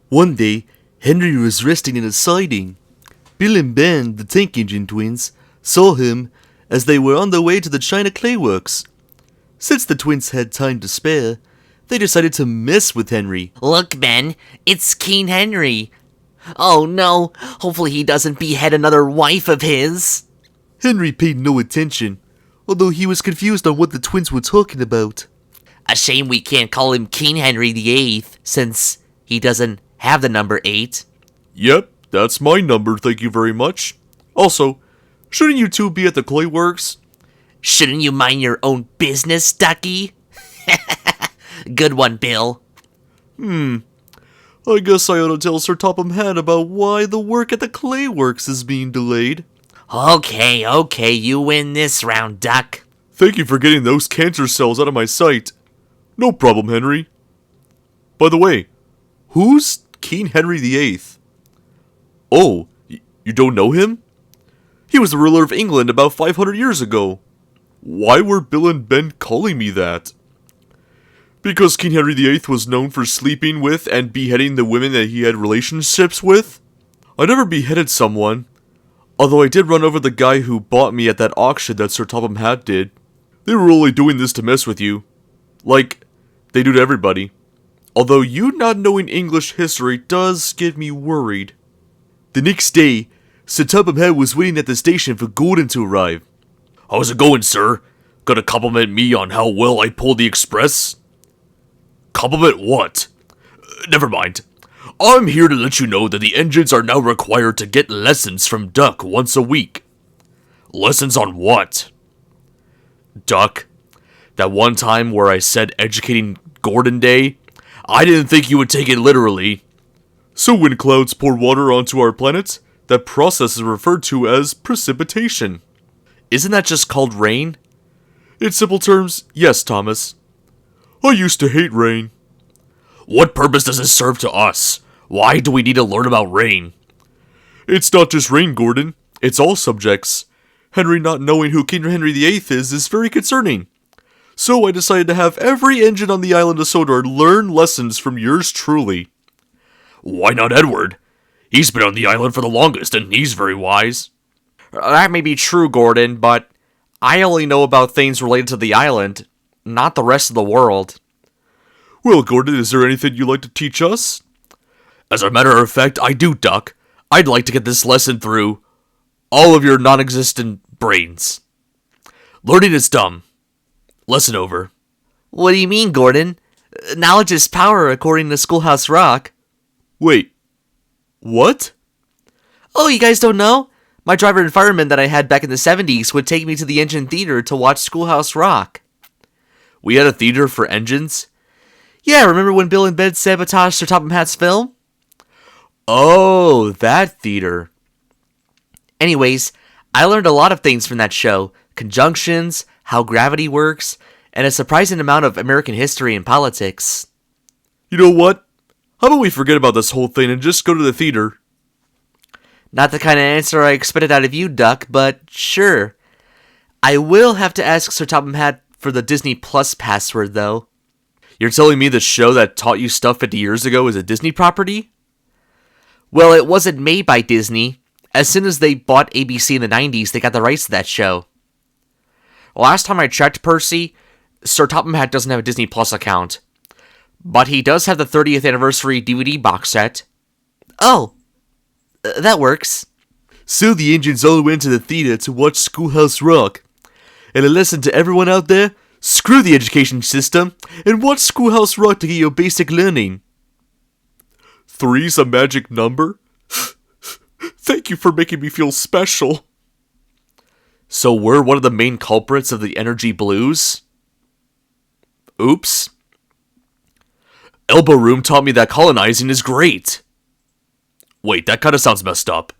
One day, Henry was resting in a siding. Bill and Ben, the tank engine twins, saw him as they were on their way to the China Clay Works. Since the twins had time to spare, they decided to mess with Henry. Look, Ben, it's King Henry. Oh no, hopefully he doesn't behead another wife of his. Henry paid no attention, although he was confused on what the twins were talking about. A shame we can't call him King Henry VIII, since he doesn't have the number 8. Yep, that's my number, thank you very much. Also, shouldn't you two be at the clay works? Shouldn't you mind your own business, Ducky? Good one, Bill. I guess I ought to tell Sir Topham Hatt about why the work at the clay works is being delayed. Okay, you win this round, Duck. Thank you for getting those cancer cells out of my sight. No problem, Henry. By the way, who's King Henry VIII? Oh, you don't know him? He was the ruler of England about 500 years ago. Why were Bill and Ben calling me that? Because King Henry VIII was known for sleeping with and beheading the women that he had relationships with? I never beheaded someone, although I did run over the guy who bought me at that auction that Sir Topham Hatt did. They were only doing this to mess with you. Like, they do to everybody. Although you not knowing English history does get me worried. The next day, Sir Topham Hatt was waiting at the station for Gordon to arrive. How's it going, sir? Gonna compliment me on how well I pulled the express? Compliment what? Never mind. I'm here to let you know that the engines are now required to get lessons from Duck once a week. Lessons on what? Duck, that one time where I said educating Gordon Day, I didn't think you would take it literally. So when clouds pour water onto our planet, that process is referred to as precipitation. Isn't that just called rain? In simple terms, yes, Thomas. I used to hate rain. What purpose does it serve to us? Why do we need to learn about rain? It's not just rain, Gordon. It's all subjects. Henry not knowing who King Henry VIII is very concerning. So I decided to have every engine on the island of Sodor learn lessons from yours truly. Why not Edward? He's been on the island for the longest, and he's very wise. That may be true, Gordon, but I only know about things related to the island, not the rest of the world. Well, Gordon, is there anything you'd like to teach us? As a matter of fact, I do, Duck. I'd like to get this lesson through all of your non-existent brains. Learning is dumb. Lesson over. What do you mean, Gordon? Knowledge is power, according to Schoolhouse Rock. Wait. What? Oh, you guys don't know? My driver and fireman that I had back in the 70s would take me to the engine theater to watch Schoolhouse Rock. We had a theater for engines? Yeah, remember when Bill and Ben sabotaged Sir Topham Hatt's film? Oh, that theater. Anyways, I learned a lot of things from that show. Conjunctions, how gravity works, and a surprising amount of American history and politics. You know what? How about we forget about this whole thing and just go to the theater? Not the kind of answer I expected out of you, Duck, but sure. I will have to ask Sir Topham Hatt for the Disney Plus password, though. You're telling me the show that taught you stuff 50 years ago is a Disney property? Well, it wasn't made by Disney. As soon as they bought ABC in the 90s, they got the rights to that show. Last time I checked, Percy, Sir Topham Hatt doesn't have a Disney Plus account. But he does have the 30th anniversary DVD box set. Oh, that works. So the engines all went to the theater to watch Schoolhouse Rock. And a lesson to everyone out there, screw the education system and watch Schoolhouse Rock to get your basic learning. 3's a magic number? Thank you for making me feel special. So we're one of the main culprits of the energy blues? Oops. Elbow Room taught me that colonizing is great. Wait, that kind of sounds messed up.